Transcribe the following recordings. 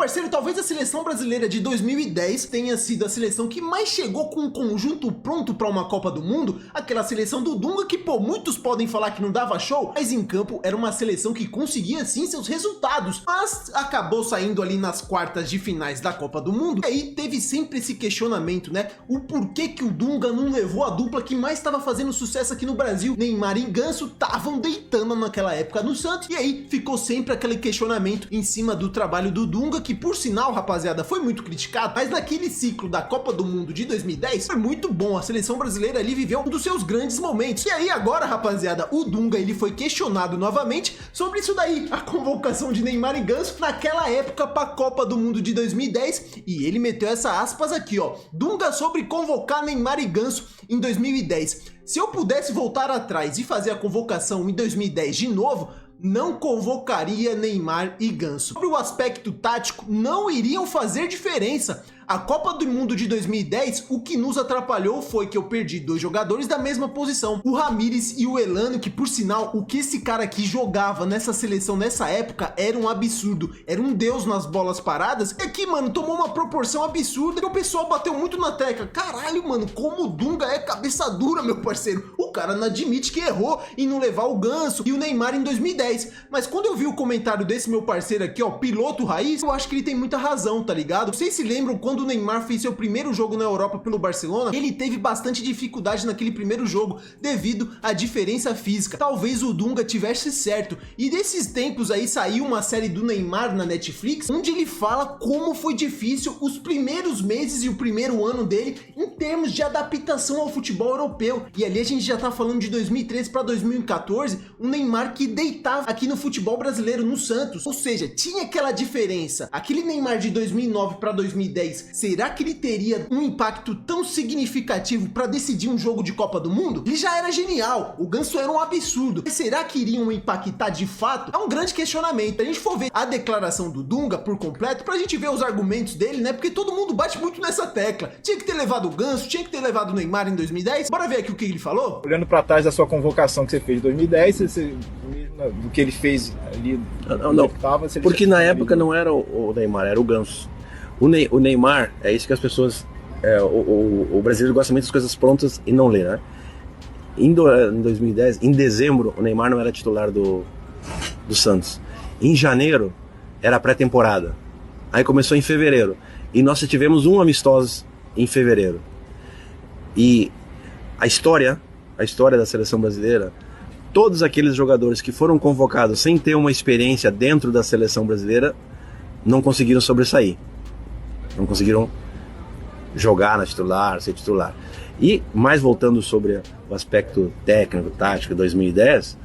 parceiro, talvez a seleção brasileira de 2010 tenha sido a seleção que mais chegou com um conjunto pronto para uma Copa do Mundo, aquela seleção do Dunga que, pô, muitos podem falar que não dava show, mas em campo era uma seleção que conseguia sim seus resultados, mas acabou saindo ali nas quartas de finais da Copa do Mundo. E aí teve sempre esse questionamento, né? O porquê que o Dunga não levou a dupla que mais estava fazendo sucesso aqui no Brasil. Neymar e Ganso estavam deitando naquela época no Santos, e aí ficou sempre aquele questionamento em cima do trabalho do Dunga, que por sinal, rapaziada, foi muito criticado, mas naquele ciclo da Copa do Mundo de 2010 foi muito bom. A seleção brasileira ali viveu um dos seus grandes momentos. E aí agora, rapaziada, o Dunga ele foi questionado novamente sobre isso daí, a convocação de Neymar e Ganso naquela época para a Copa do Mundo de 2010, e ele meteu essa aspas aqui, ó: Dunga sobre convocar Neymar e Ganso em 2010. Se eu pudesse voltar atrás e fazer a convocação em 2010 de novo, não convocaria Neymar e Ganso. Sobre o aspecto tático, não iriam fazer diferença. A Copa do Mundo de 2010, o que nos atrapalhou foi que eu perdi dois jogadores da mesma posição, o Ramires e o Elano, que por sinal, o que esse cara aqui jogava nessa seleção nessa época era um absurdo, era um deus nas bolas paradas, e aqui, mano, tomou uma proporção absurda e o pessoal bateu muito na tecla. Caralho, mano, como o Dunga é cabeça dura, meu parceiro. O cara não admite que errou em não levar o Ganso e o Neymar em 2010, mas quando eu vi o comentário desse meu parceiro aqui, ó, piloto raiz, eu acho que ele tem muita razão, tá ligado? Vocês se lembram quando o Neymar fez seu primeiro jogo na Europa pelo Barcelona? Ele teve bastante dificuldade naquele primeiro jogo devido à diferença física. Talvez o Dunga tivesse certo. E desses tempos aí saiu uma série do Neymar na Netflix, onde ele fala como foi difícil os primeiros meses e o primeiro ano dele em termos de adaptação ao futebol europeu. E ali a gente já tá falando de 2013 para 2014, um Neymar que deitava aqui no futebol brasileiro no Santos. Ou seja, tinha aquela diferença. Aquele Neymar de 2009 para 2010, será que ele teria um impacto tão significativo para decidir um jogo de Copa do Mundo? Ele já era genial, o Ganso era um absurdo. Mas será que iriam impactar de fato? É um grande questionamento. Se a gente for ver a declaração do Dunga por completo, pra gente ver os argumentos dele, né? Porque todo mundo bate muito nessa tecla. Tinha que ter levado o Ganso, tinha que ter levado o Neymar em 2010. Bora ver aqui o que ele falou? Olhando para trás da sua convocação que você fez em 2010, do que ele fez ali, não. Porque na época não era o Neymar, era o Ganso. O Neymar, é isso que as pessoas... o brasileiro gosta muito das coisas prontas e não lê, né? Em 2010, em dezembro, o Neymar não era titular do Santos. Em janeiro, era pré-temporada. Aí começou em fevereiro. E nós tivemos um amistoso em fevereiro. E a história da seleção brasileira, todos aqueles jogadores que foram convocados sem ter uma experiência dentro da seleção brasileira, não conseguiram sobressair. Não conseguiram jogar na titular, ser titular. E, mais voltando sobre o aspecto técnico, tático, 2010,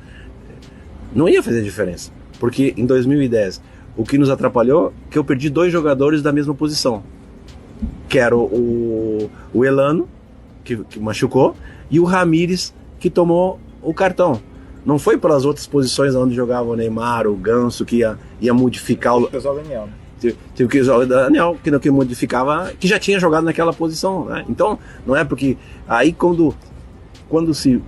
não ia fazer diferença. Porque em 2010, o que nos atrapalhou é que eu perdi dois jogadores da mesma posição. Que era o Elano, que machucou, e o Ramires, que tomou o cartão. Não foi pelas outras posições onde jogava o Neymar, o Ganso, que ia modificar o... Daniel. Teve que usar o Daniel, que modificava, que já tinha jogado naquela posição, né? Então, não é porque... Aí quando se...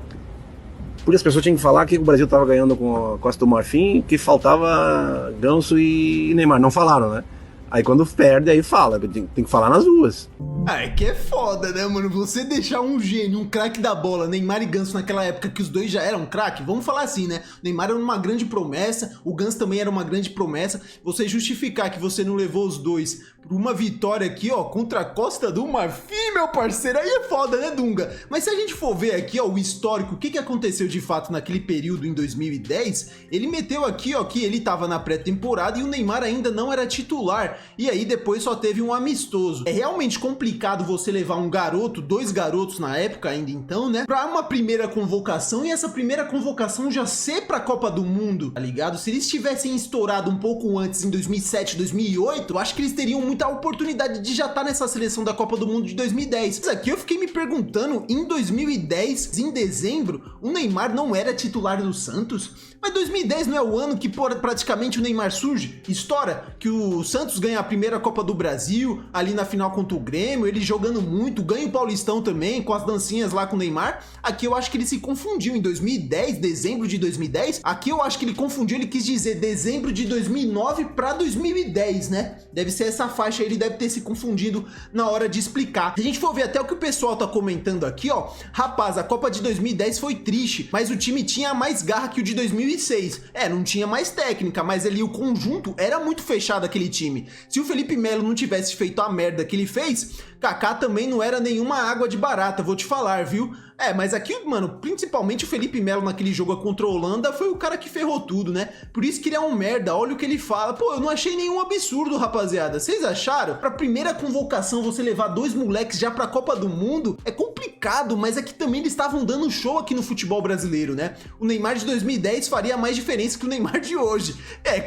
Porque as pessoas tinham que falar que o Brasil estava ganhando com a Costa do Marfim, que faltava Ganso e Neymar. Não falaram, né? Aí quando perde, aí fala, tem que falar nas duas. É que é foda, né, mano? Você deixar um gênio, um craque da bola, Neymar e Ganso naquela época que os dois já eram craque, vamos falar assim, né? O Neymar era uma grande promessa, o Ganso também era uma grande promessa. Você justificar que você não levou os dois por uma vitória aqui, ó, contra a Costa do Marfim, meu parceiro, aí é foda, né, Dunga? Mas se a gente for ver aqui, ó, o histórico, o que aconteceu de fato naquele período em 2010, ele meteu aqui, ó, que ele tava na pré-temporada e o Neymar ainda não era titular. E aí depois só teve um amistoso. É realmente complicado você levar um garoto, dois garotos na época ainda então, né, pra uma primeira convocação e essa primeira convocação já ser pra Copa do Mundo, tá ligado? Se eles tivessem estourado um pouco antes, em 2007, 2008, eu acho que eles teriam muito muita oportunidade de já estar nessa seleção da Copa do Mundo de 2010. Mas aqui eu fiquei me perguntando, em 2010, em dezembro, o Neymar não era titular do Santos? Mas 2010 não é o ano que praticamente o Neymar surge? Estoura que o Santos ganha a primeira Copa do Brasil, ali na final contra o Grêmio, ele jogando muito, ganha o Paulistão também, com as dancinhas lá com o Neymar. Aqui eu acho que ele se confundiu em 2010, dezembro de 2010. Aqui eu acho que ele confundiu, ele quis dizer dezembro de 2009 para 2010, né? Deve ser essa faixa aí, ele deve ter se confundido na hora de explicar. Se a gente for ver até o que o pessoal tá comentando aqui, ó, rapaz, a Copa de 2010 foi triste, mas o time tinha mais garra que o de 2006. Não tinha mais técnica, mas ali o conjunto era muito fechado aquele time. Se o Felipe Melo não tivesse feito a merda que ele fez, Kaká também não era nenhuma água de barata, vou te falar, viu? Mas aqui, mano, principalmente o Felipe Melo naquele jogo contra a Holanda foi o cara que ferrou tudo, né? Por isso que ele é um merda, olha o que ele fala. Pô, eu não achei nenhum absurdo, rapaziada. Vocês acharam? Pra primeira convocação, você levar 2 moleques já pra Copa do Mundo é complicado, mas aqui também eles estavam dando show aqui no futebol brasileiro, né? O Neymar de 2010 faria mais diferença que o Neymar de hoje.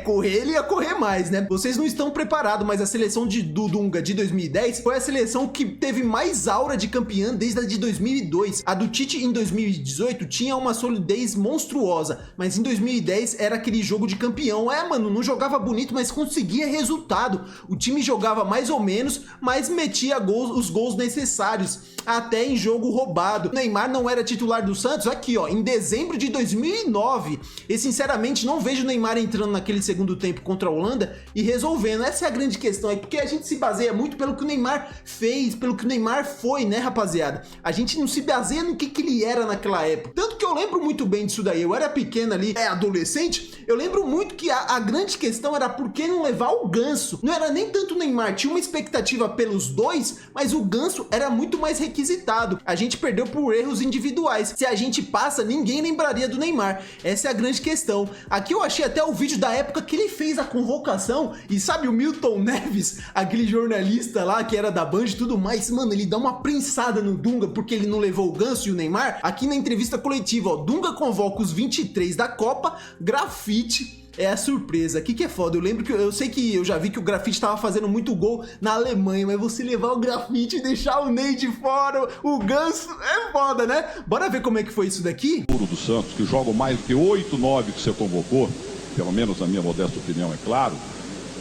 Correr ele ia correr mais, né? Vocês não estão preparados, mas a seleção do Dunga de 2010 foi a seleção que teve mais aura de campeã desde a de 2002. A do Tite em 2018 tinha uma solidez monstruosa, mas em 2010 era aquele jogo de campeão. Mano, não jogava bonito, mas conseguia resultado. O time jogava mais ou menos, mas metia os gols necessários, até em jogo roubado. O Neymar não era titular do Santos aqui, ó, em dezembro de 2009. E sinceramente não vejo o Neymar entrando naquele segundo tempo contra a Holanda e resolvendo. Essa é a grande questão, porque a gente se baseia muito pelo que o Neymar fez, pelo que o Neymar foi, né, rapaziada? A gente não se baseia no que ele era naquela época. Tanto que eu lembro muito bem disso daí. Eu era pequeno ali, adolescente. Eu lembro muito que a grande questão era por que não levar o Ganso. Não era nem tanto o Neymar, tinha uma expectativa pelos dois, mas o Ganso era muito mais requisitado. A gente perdeu por erros individuais. Se a gente passa, ninguém lembraria do Neymar. Essa é a grande questão. Aqui eu achei até o vídeo da época que ele fez a convocação, e sabe o Milton Neves, aquele jornalista lá que era da Band e tudo mais, mano, ele dá uma prensada no Dunga porque ele não levou o Ganso e o Neymar. Aqui na entrevista coletiva, ó, Dunga convoca os 23 da Copa, Grafite é a surpresa. Aqui que é foda, eu sei que eu já vi que o Grafite tava fazendo muito gol na Alemanha, mas você levar o Grafite e deixar o Ney de fora, o Ganso, é foda, né? Bora ver como é que foi isso daqui? Do Santos, que jogam mais do que 8, 9 que você convocou, pelo menos na minha modesta opinião, é claro,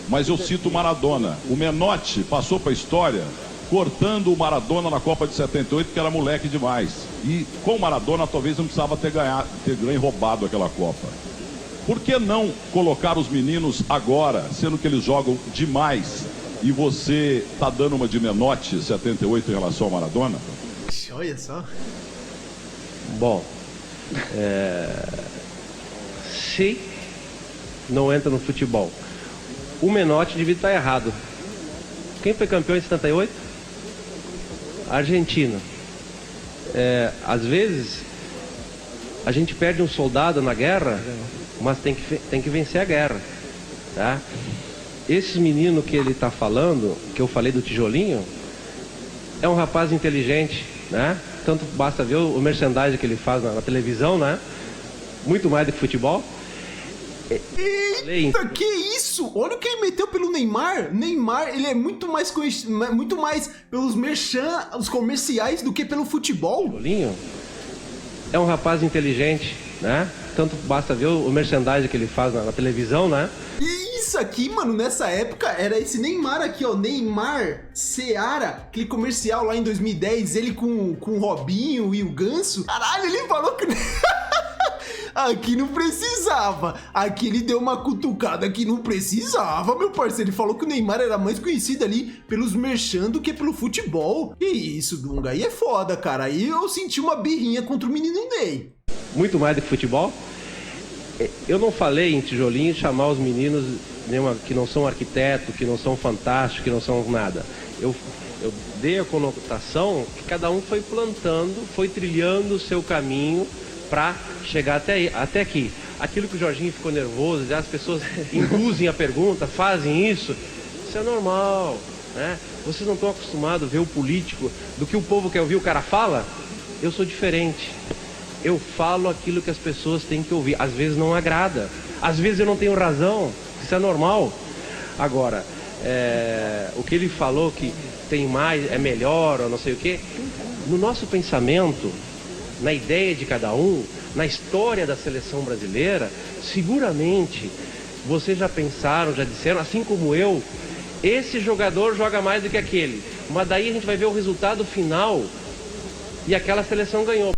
mas eu cito o Maradona. O Menotti passou pra história cortando o Maradona na Copa de 78, que era moleque demais. E com o Maradona talvez não precisava ter ganho e roubado aquela Copa. Por que não colocar os meninos agora, sendo que eles jogam demais, e você tá dando uma de Menotti 78 em relação ao Maradona? Olha só. Bom, se não entra no futebol, o Menotti devia estar errado. Quem foi campeão em 78? Argentina. Às vezes a gente perde um soldado na guerra, mas tem que vencer a guerra, tá? Esse menino que ele está falando, que eu falei do tijolinho, é um rapaz inteligente, né? Tanto basta ver o merchandising que ele faz na televisão, né? Muito mais do que futebol. Eita, que isso? Olha o que ele meteu pelo Neymar. Neymar, ele é muito mais conhecido, muito mais pelos os comerciais do que pelo futebol. Tijolinho é um rapaz inteligente, né? Tanto basta ver o merchandising que ele faz na televisão, né? E isso aqui, mano, nessa época era esse Neymar aqui, ó, Neymar Seara, aquele comercial lá em 2010, ele com o Robinho e o Ganso. Caralho, ele falou que aqui não precisava. Aqui ele deu uma cutucada que não precisava, meu parceiro. Ele falou que o Neymar era mais conhecido ali pelos merchan do que pelo futebol. Que isso, Dunga, aí é foda, cara. Aí eu senti uma birrinha contra o menino Ney. Muito mais do que futebol. Eu não falei em tijolinho chamar os meninos que não são arquitetos, que não são fantásticos, que não são nada. Eu dei a conotação que cada um foi plantando, foi trilhando o seu caminho para chegar até aqui. Aquilo que o Jorginho ficou nervoso, as pessoas induzem a pergunta, fazem isso é normal, né? Vocês não estão acostumados a ver o político, do que o povo quer ouvir, o cara fala? Eu sou diferente. Eu falo aquilo que as pessoas têm que ouvir. Às vezes não agrada, às vezes eu não tenho razão, isso é normal. Agora, o que ele falou que tem mais, é melhor ou não sei o quê, no nosso pensamento, na ideia de cada um, na história da seleção brasileira, seguramente vocês já pensaram, já disseram, assim como eu, esse jogador joga mais do que aquele, mas daí a gente vai ver o resultado final e aquela seleção ganhou.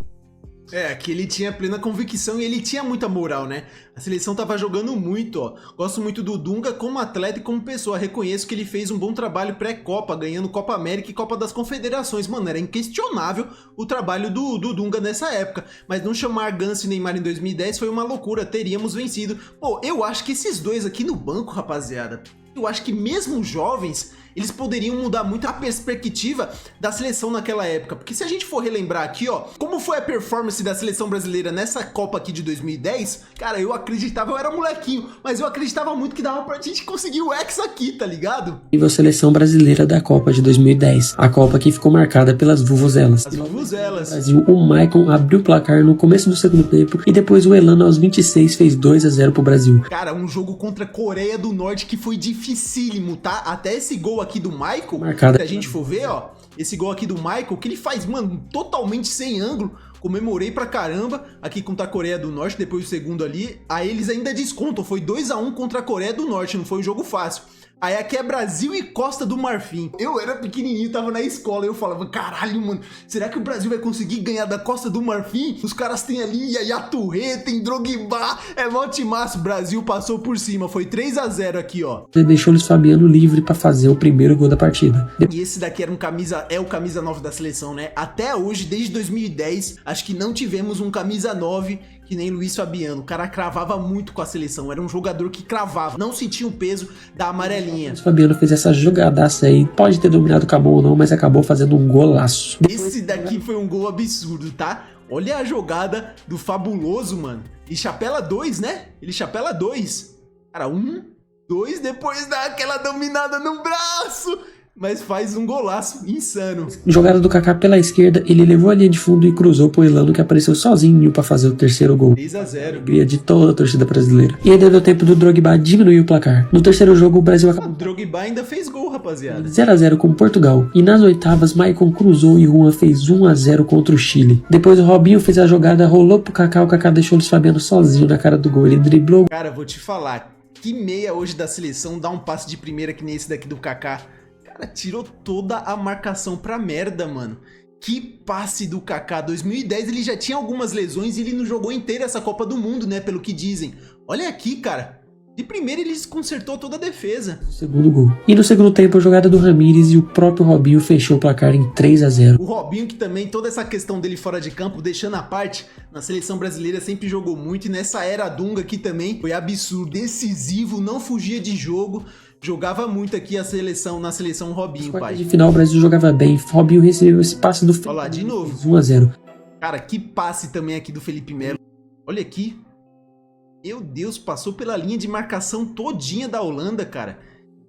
Que ele tinha plena convicção e ele tinha muita moral, né? A seleção tava jogando muito, ó. Gosto muito do Dunga como atleta e como pessoa. Reconheço que ele fez um bom trabalho pré-Copa, ganhando Copa América e Copa das Confederações. Mano, era inquestionável o trabalho do Dunga nessa época. Mas não chamar Ganso e Neymar em 2010 foi uma loucura, teríamos vencido. Pô, eu acho que esses dois aqui no banco, rapaziada, eu acho que mesmo jovens, eles poderiam mudar muito a perspectiva da seleção naquela época. Porque se a gente for relembrar aqui, ó, como foi a performance da seleção brasileira nessa Copa aqui de 2010, cara, eu acreditava, eu era molequinho, mas eu acreditava muito que dava pra gente conseguir o Hexa aqui, tá ligado? E a seleção brasileira da Copa de 2010, a Copa que ficou marcada pelas vuvuzelas. As vuvuzelas. No Brasil, o Maicon abriu o placar no começo do segundo tempo e depois o Elano aos 26 fez 2-0 pro Brasil. Cara, um jogo contra a Coreia do Norte que foi dificílimo, tá? Até esse gol aqui do Michael, marcada. Se a gente for ver, ó, esse gol aqui do Michael, que ele faz, mano, totalmente sem ângulo, comemorei pra caramba aqui contra a Coreia do Norte, depois o segundo ali, aí eles ainda descontam, foi 2-1 contra a Coreia do Norte, não foi um jogo fácil. Aí aqui é Brasil e Costa do Marfim. Eu era pequenininho, tava na escola, eu falava, caralho, mano, será que o Brasil vai conseguir ganhar da Costa do Marfim? Os caras têm ali Yaya Touré, tem Drogba, é mó timaço. Brasil passou por cima, foi 3-0 aqui, ó. Ele deixou o Luiz Fabiano livre pra fazer o primeiro gol da partida. E esse daqui era o camisa 9 da seleção, né? Até hoje, desde 2010, acho que não tivemos um camisa 9 que nem Luiz Fabiano. O cara cravava muito com a seleção, era um jogador que cravava, não sentia o peso da amarelinha. O Fabiano fez essa jogadaça aí, pode ter dominado o Cabum ou não, mas acabou fazendo um golaço. Esse daqui foi um gol absurdo, tá? Olha a jogada do Fabuloso, mano. E chapela 2, né? Ele chapela 2. Cara, 1, 2, depois dá aquela dominada no braço. Mas faz um golaço insano. Jogada do Kaká pela esquerda, ele levou a linha de fundo e cruzou pro Elano, que apareceu sozinho pra fazer o terceiro gol. 3-0. Alegria de toda a torcida brasileira. E ainda deu tempo do Drogba diminuir o placar. No terceiro jogo, o Brasil acabou. O Drogba ainda fez gol, rapaziada. 0-0 com Portugal. E nas oitavas, Maicon cruzou e Juan fez 1-0 contra o Chile. Depois o Robinho fez a jogada, rolou pro Kaká, o Kaká deixou o Luiz Fabiano sozinho na cara do gol. Ele driblou. Cara, vou te falar, que meia hoje da seleção dá um passe de primeira que nem esse daqui do Kaká. Cara, tirou toda a marcação pra merda, mano. Que passe do Kaká. 2010 ele já tinha algumas lesões e ele não jogou inteira essa Copa do Mundo, né? Pelo que dizem. Olha aqui, cara. De primeira ele consertou toda a defesa. Segundo gol. E no segundo tempo a jogada do Ramires e o próprio Robinho fechou o placar em 3-0. O Robinho, que também toda essa questão dele fora de campo, deixando a parte, na seleção brasileira sempre jogou muito. E nessa era Dunga aqui também foi absurdo, decisivo, não fugia de jogo. Jogava muito aqui na seleção Robinho, pai. De final o Brasil jogava bem. Robinho recebeu esse passe do Felipe. Olha lá, de novo. 1-0. Cara, que passe também aqui do Felipe Melo. Olha aqui. Meu Deus, passou pela linha de marcação todinha da Holanda, cara.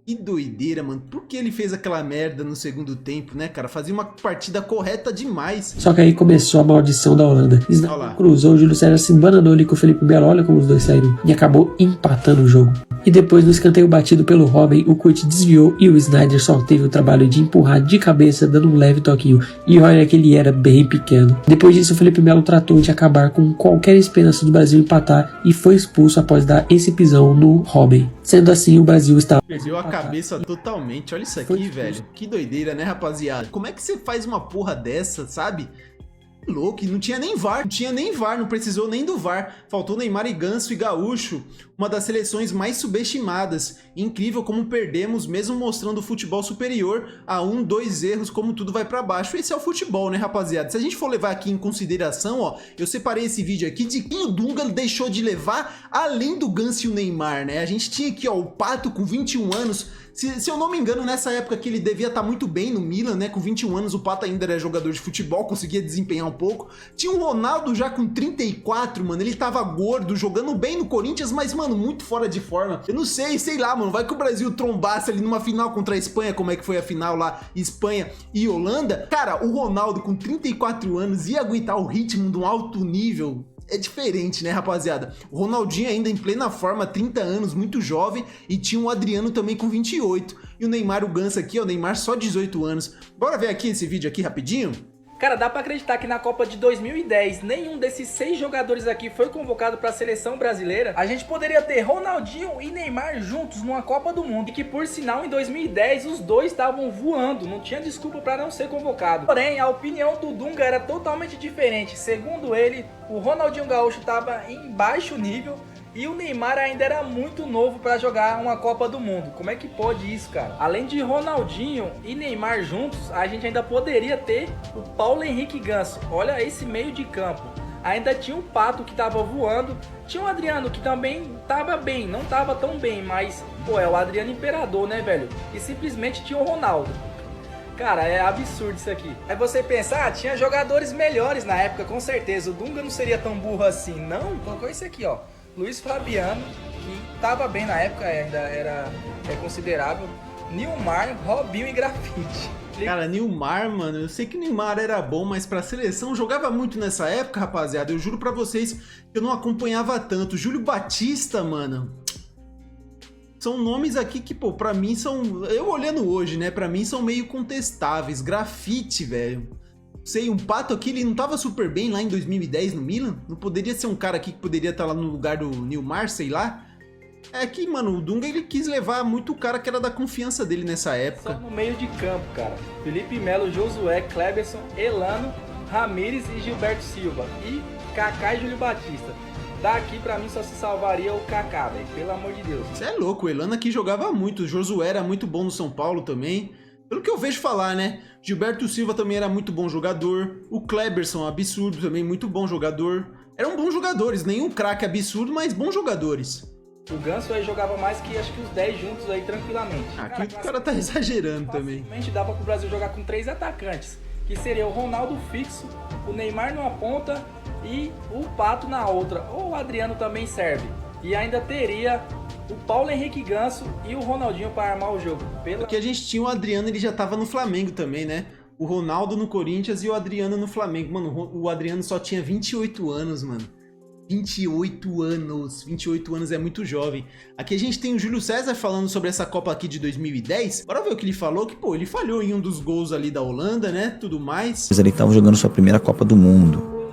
Que doideira, mano. Por que ele fez aquela merda no segundo tempo, né, cara? Fazia uma partida correta demais. Só que aí começou a maldição da Holanda. Snyder cruzou, o Júlio César se embananou ali com o Felipe Melo. Olha como os dois saíram. E acabou empatando o jogo. E depois, no escanteio batido pelo Robin, o Kurt desviou e o Snyder só teve o trabalho de empurrar de cabeça, dando um leve toquinho. E olha que ele era bem pequeno. Depois disso, o Felipe Melo tratou de acabar com qualquer esperança do Brasil empatar e foi expulso após dar esse pisão no Robin. Sendo assim, o Brasil estava... Perdeu a cabeça totalmente. Olha isso aqui, velho. Que doideira, né, rapaziada? Como é que você faz uma porra dessa, sabe? Louco, não tinha nem VAR, não precisou nem do VAR. Faltou Neymar e Ganso e Gaúcho, uma das seleções mais subestimadas. Incrível como perdemos, mesmo mostrando o futebol superior a 1, 2 erros, como tudo vai pra baixo. Esse é o futebol, né, rapaziada? Se a gente for levar aqui em consideração, ó, eu separei esse vídeo aqui de quem o Dunga deixou de levar, além do Ganso e o Neymar, né? A gente tinha aqui, ó, o Pato com 21 anos. Se eu não me engano, nessa época que ele devia estar muito bem no Milan, né? Com 21 anos, o Pato ainda era jogador de futebol, conseguia desempenhar um pouco. Tinha o Ronaldo já com 34, mano. Ele tava gordo, jogando bem no Corinthians, mas, mano, muito fora de forma. Eu não sei lá, mano. Vai que o Brasil trombasse ali numa final contra a Espanha, como é que foi a final lá, Espanha e Holanda. Cara, o Ronaldo com 34 anos ia aguentar o ritmo de um alto nível é diferente, né, rapaziada? O Ronaldinho ainda em plena forma, 30 anos, muito jovem, e tinha o Adriano também com 28. E o Neymar, o Ganso aqui, ó, o Neymar só 18 anos. Bora ver aqui esse vídeo aqui rapidinho? Cara, dá pra acreditar que na Copa de 2010, nenhum desses 6 jogadores aqui foi convocado pra seleção brasileira. A gente poderia ter Ronaldinho e Neymar juntos numa Copa do Mundo. E que, por sinal, em 2010, os dois estavam voando. Não tinha desculpa pra não ser convocado. Porém, a opinião do Dunga era totalmente diferente. Segundo ele, o Ronaldinho Gaúcho tava em baixo nível e o Neymar ainda era muito novo para jogar uma Copa do Mundo. Como é que pode isso, cara? Além de Ronaldinho e Neymar juntos, a gente ainda poderia ter o Paulo Henrique Ganso. Olha esse meio de campo. Ainda tinha o Pato que tava voando. Tinha o Adriano que também tava bem. Não tava tão bem, mas, pô, é o Adriano Imperador, né, velho? E simplesmente tinha o Ronaldo. Cara, é absurdo isso aqui. Aí você pensa, tinha jogadores melhores na época, com certeza. O Dunga não seria tão burro assim. Não, colocou isso aqui, ó. Luiz Fabiano, que tava bem na época, ainda é considerável. Nilmar, Robinho e Grafite. Cara, Nilmar, mano, eu sei que o Neymar era bom, mas pra seleção jogava muito nessa época, rapaziada. Eu juro pra vocês que eu não acompanhava tanto. Júlio Batista, mano, são nomes aqui que, pô, pra mim são... Eu olhando hoje, né, pra mim são meio contestáveis. Grafite, velho. Sei, um Pato aqui, ele não tava super bem lá em 2010 no Milan? Não poderia ser um cara aqui que poderia estar lá no lugar do Nilmar, sei lá? É que, mano, o Dunga, ele quis levar muito o cara que era da confiança dele nessa época. Só no meio de campo, cara. Felipe Melo, Josué, Kleberson, Elano, Ramires e Gilberto Silva. E Kaká e Júlio Batista. Daqui pra mim só se salvaria o Kaká, velho. Pelo amor de Deus. Você é louco, o Elano aqui jogava muito. O Josué era muito bom no São Paulo também. Pelo que eu vejo falar, né? Gilberto Silva também era muito bom jogador. O Kleberson, absurdo, também muito bom jogador. Eram bons jogadores, nenhum craque absurdo, mas bons jogadores. O Ganso aí jogava mais que acho que os 10 juntos aí tranquilamente. Aqui o cara tá exagerando também. Facilmente dava pro Brasil jogar com 3 atacantes, que seria o Ronaldo fixo, o Neymar numa ponta e o Pato na outra. Ou o Adriano também serve. E ainda teria o Paulo Henrique Ganso e o Ronaldinho para armar o jogo. Porque a gente tinha o Adriano, ele já tava no Flamengo também, né? O Ronaldo no Corinthians e o Adriano no Flamengo. Mano, o Adriano só tinha 28 anos, mano. 28 anos. 28 anos é muito jovem. Aqui a gente tem o Júlio César falando sobre essa Copa aqui de 2010. Bora ver o que ele falou, que, pô, ele falhou em um dos gols ali da Holanda, né? Tudo mais. Ele estava jogando sua primeira Copa do Mundo.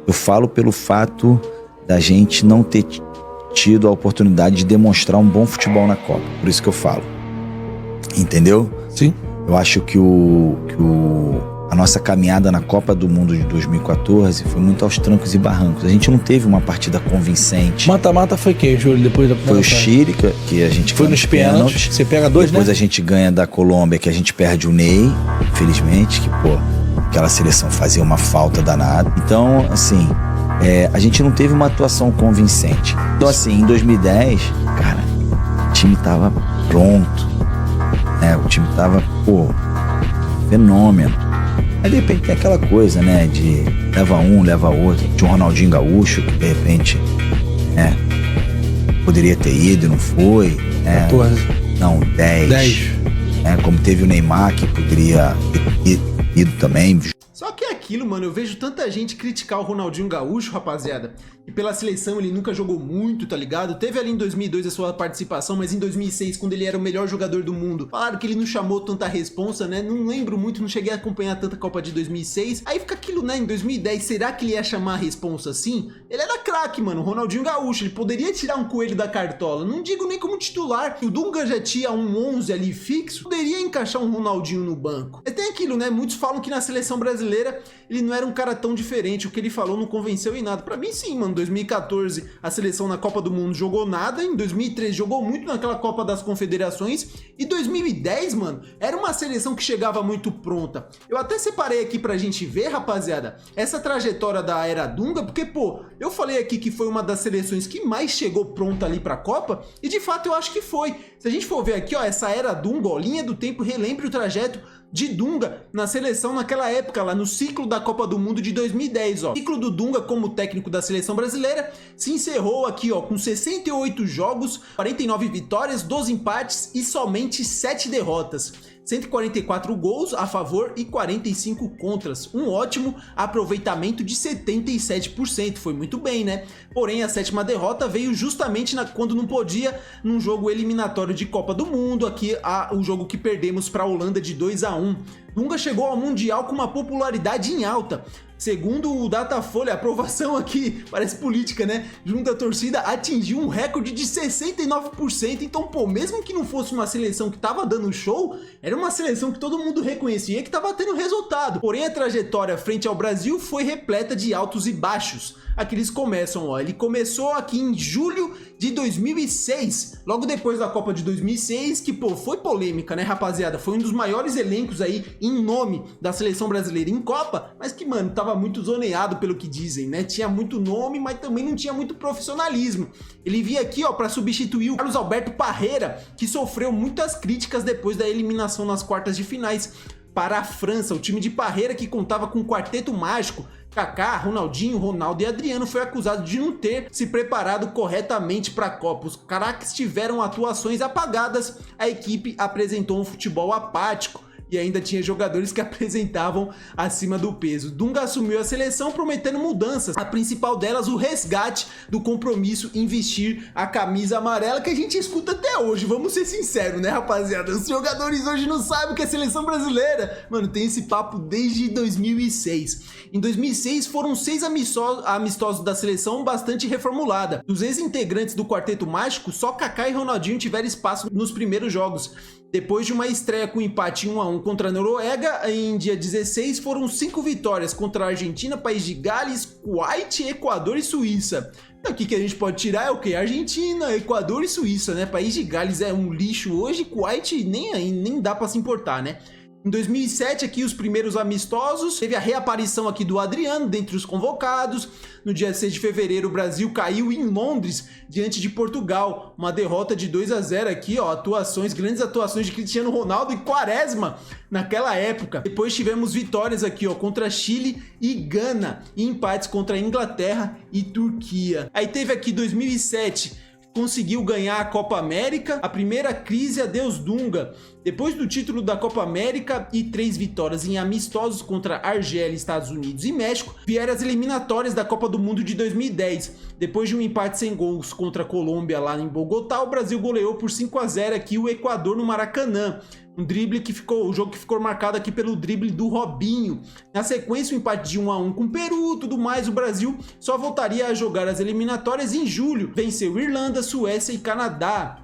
Eu falo pelo fato da gente não ter tido a oportunidade de demonstrar um bom futebol na Copa. Por isso que eu falo. Entendeu? Sim. Eu acho que a nossa caminhada na Copa do Mundo de 2014 foi muito aos trancos e barrancos. A gente não teve uma partida convincente. Mata-mata foi quem, Júlio? Depois da Foi o Chile, que a gente foi nos pênaltis. Você pega 2, né? Depois a gente ganha da Colômbia, que a gente perde o Ney, infelizmente, que, pô, aquela seleção fazia uma falta danada. Então, assim, a gente não teve uma atuação convincente. Então, assim, em 2010, cara, o time tava pronto, né? O time tava, pô, fenômeno. Aí, de repente, tem aquela coisa, né, de leva um, leva outro. Tinha um Ronaldinho Gaúcho, que, de repente, né, poderia ter ido e não foi. 14. Não, 10. Né, como teve o Neymar, que poderia ter ido também. Só que é aquilo, mano, eu vejo tanta gente criticar o Ronaldinho Gaúcho, rapaziada, e pela seleção ele nunca jogou muito, tá ligado? Teve ali em 2002 a sua participação, mas em 2006, quando ele era o melhor jogador do mundo, falaram que ele não chamou tanta responsa, né? Não lembro muito, não cheguei a acompanhar tanta Copa de 2006. Aí fica aquilo, né? Em 2010, será que ele ia chamar a responsa assim? Ele era craque, mano, o Ronaldinho Gaúcho, ele poderia tirar um coelho da cartola, não digo nem como titular, o Dunga já tinha um 11 ali fixo, poderia encaixar um Ronaldinho no banco. Mas tem aquilo, né? Muitos falam que na seleção brasileira ele não era um cara tão diferente, o que ele falou não convenceu em nada. Pra mim sim, mano, 2014 a seleção na Copa do Mundo jogou nada, em 2013 jogou muito naquela Copa das Confederações, e 2010, mano, era uma seleção que chegava muito pronta. Eu até separei aqui pra gente ver, rapaziada, essa trajetória da era Dunga, porque, pô, eu falei aqui que foi uma das seleções que mais chegou pronta ali pra Copa, e de fato eu acho que foi. Se a gente for ver aqui, ó, essa era Dunga, ó, linha do tempo, relembre o trajeto. de Dunga na seleção naquela época, lá no ciclo da Copa do Mundo de 2010, ó. O ciclo do Dunga como técnico da seleção brasileira se encerrou aqui, ó, com 68 jogos, 49 vitórias, 12 empates e somente 7 derrotas. 144 gols a favor e 45 contras, um ótimo aproveitamento de 77%, foi muito bem, né? Porém, a 7ª derrota veio justamente quando não podia, num jogo eliminatório de Copa do Mundo, aqui o jogo que perdemos para a Holanda de 2-1. Dunga chegou ao Mundial com uma popularidade em alta. Segundo o Datafolha, a aprovação aqui, parece política, né? Junto à torcida, atingiu um recorde de 69%. Então, pô, mesmo que não fosse uma seleção que tava dando show, era uma seleção que todo mundo reconhecia que tava tendo resultado. Porém, a trajetória frente ao Brasil foi repleta de altos e baixos. Aqui eles começam, ó. Ele começou aqui em julho de 2006, logo depois da Copa de 2006, que, pô, foi polêmica, né, rapaziada? Foi um dos maiores elencos aí em nome da seleção brasileira em Copa, mas que, mano, tava muito zoneado pelo que dizem, né? Tinha muito nome, mas também não tinha muito profissionalismo. Ele vinha aqui, ó, para substituir o Carlos Alberto Parreira, que sofreu muitas críticas depois da eliminação nas quartas de finais para a França. O time de Parreira, que contava com um quarteto mágico, Kaká, Ronaldinho, Ronaldo e Adriano, foi acusado de não ter se preparado corretamente para a Copa. Os craques tiveram atuações apagadas, a equipe apresentou um futebol apático e ainda tinha jogadores que apresentavam acima do peso. Dunga assumiu a seleção prometendo mudanças, a principal delas o resgate do compromisso em vestir a camisa amarela, que a gente escuta até hoje, vamos ser sinceros, né, rapaziada? Os jogadores hoje não sabem o que é seleção brasileira, mano, tem esse papo desde 2006. Em 2006 foram 6 amistosos da seleção bastante reformulada. Dos ex-integrantes do Quarteto Mágico, só Kaká e Ronaldinho tiveram espaço nos primeiros jogos. Depois de uma estreia com empate 1-1 contra a Noruega, em dia 16 foram 5 vitórias contra a Argentina, País de Gales, Kuwait, Equador e Suíça. Aqui que a gente pode tirar é o que? Argentina, Equador e Suíça, né? País de Gales é um lixo hoje, Kuwait nem dá pra se importar, né? Em 2007, aqui os primeiros amistosos, teve a reaparição aqui do Adriano dentre os convocados. No dia 6 de fevereiro, o Brasil caiu em Londres, diante de Portugal. Uma derrota de 2-0 aqui, ó, grandes atuações de Cristiano Ronaldo e Quaresma naquela época. Depois tivemos vitórias aqui, ó, contra Chile e Gana, e empates contra Inglaterra e Turquia. Aí teve aqui 2007, conseguiu ganhar a Copa América, a primeira crise, adeus Dunga. Depois do título da Copa América e 3 vitórias em amistosos contra Argélia, Estados Unidos e México, vieram as eliminatórias da Copa do Mundo de 2010. Depois de um empate sem gols contra a Colômbia lá em Bogotá, o Brasil goleou por 5-0 aqui o Equador no Maracanã. O jogo que ficou marcado aqui pelo drible do Robinho. Na sequência, o empate de 1-1 com o Peru, tudo mais, o Brasil só voltaria a jogar as eliminatórias em julho. Venceu Irlanda, Suécia e Canadá.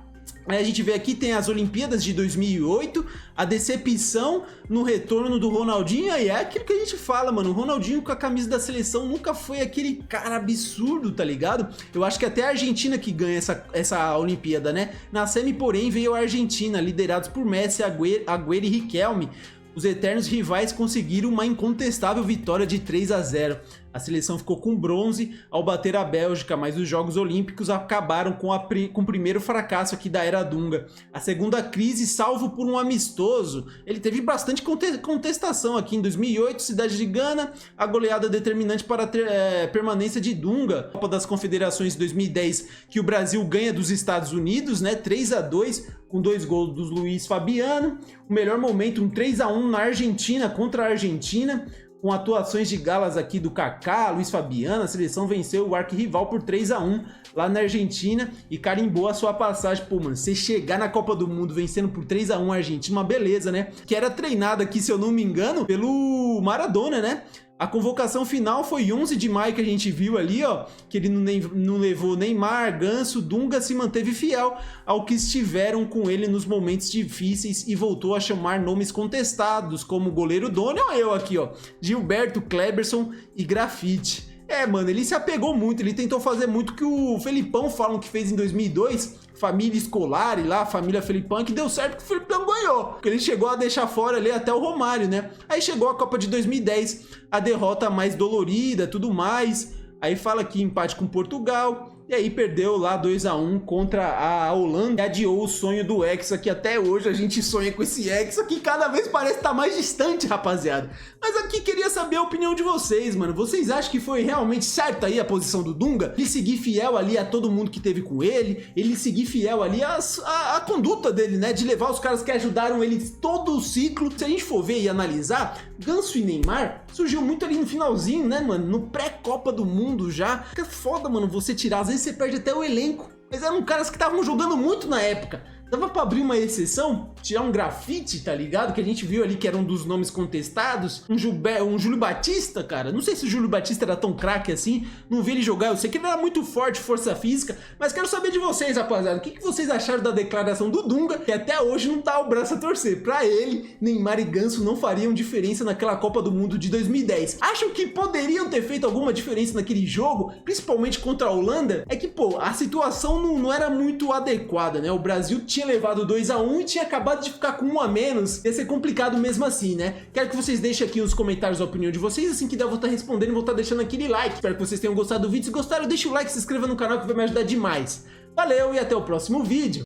Aí a gente vê aqui, tem as Olimpíadas de 2008, a decepção no retorno do Ronaldinho, aí é aquilo que a gente fala, mano, o Ronaldinho com a camisa da seleção nunca foi aquele cara absurdo, tá ligado? Eu acho que até a Argentina que ganha essa Olimpíada, né? Na semi, porém, veio a Argentina, liderados por Messi, Agüero e Riquelme. Os eternos rivais conseguiram uma incontestável vitória de 3-0. A seleção ficou com bronze ao bater a Bélgica, mas os Jogos Olímpicos acabaram com o primeiro fracasso aqui da era Dunga. A segunda crise, salvo por um amistoso, ele teve bastante contestação aqui em 2008, Cidade de Gana, a goleada determinante para a permanência de Dunga. Copa das Confederações 2010, que o Brasil ganha dos Estados Unidos, né, 3-2, com 2 gols do Luiz Fabiano. O melhor momento, um 3-1 na Argentina, contra a Argentina, com atuações de galas aqui do Kaká, Luiz Fabiano. A seleção venceu o arquirrival por 3-1 lá na Argentina e carimbou a sua passagem. Pô, mano, você chegar na Copa do Mundo vencendo por 3-1 a Argentina, uma beleza, né? Que era treinado aqui, se eu não me engano, pelo Maradona, né? A convocação final foi 11 de maio, que a gente viu ali, ó, que ele não levou Neymar, Ganso, Dunga se manteve fiel ao que estiveram com ele nos momentos difíceis e voltou a chamar nomes contestados, como o goleiro Doni, ou eu aqui, ó, Gilberto, Kleberson e Grafite. É, mano, ele se apegou muito, ele tentou fazer muito que o Felipão falam que fez em 2002, família escolar e lá, família Felipão, que deu certo que o Felipão ganhou, porque ele chegou a deixar fora ali até o Romário, né? Aí chegou a Copa de 2010, a derrota mais dolorida, tudo mais. Aí fala aqui empate com Portugal, e aí perdeu lá 2-1 contra a Holanda e adiou o sonho do Hexa, que até hoje a gente sonha com esse Hexa, que cada vez parece estar mais distante, rapaziada. Mas aqui queria saber a opinião de vocês, mano. Vocês acham que foi realmente certa aí a posição do Dunga? Ele seguir fiel ali a todo mundo que teve com ele seguir fiel ali a conduta dele, né? De levar os caras que ajudaram ele todo o ciclo. Se a gente for ver e analisar, Ganso e Neymar surgiu muito ali no finalzinho, né, mano? No pré-Copa do Mundo já. Fica foda, mano, você tirar. Às vezes você perde até o elenco. Mas eram caras que estavam jogando muito na época. Dava pra abrir uma exceção, tirar um Grafite, tá ligado? Que a gente viu ali que era um dos nomes contestados. Um Júlio Batista, cara. Não sei se o Júlio Batista era tão craque assim. Não vi ele jogar. Eu sei que ele era muito forte, força física. Mas quero saber de vocês, rapaziada. O que vocês acharam da declaração do Dunga? Que até hoje não tá o braço a torcer. Pra ele, Neymar e Ganso não fariam diferença naquela Copa do Mundo de 2010. Acham que poderiam ter feito alguma diferença naquele jogo? Principalmente contra a Holanda? É que, pô, a situação não era muito adequada, né? O Brasil tinha levado 2-1 e tinha acabado de ficar com 1 a menos. Ia ser complicado mesmo assim, né? Quero que vocês deixem aqui nos comentários a opinião de vocês. Assim que der, eu vou estar respondendo e vou estar deixando aquele like. Espero que vocês tenham gostado do vídeo. Se gostaram, deixa o like, se inscreva no canal que vai me ajudar demais. Valeu e até o próximo vídeo.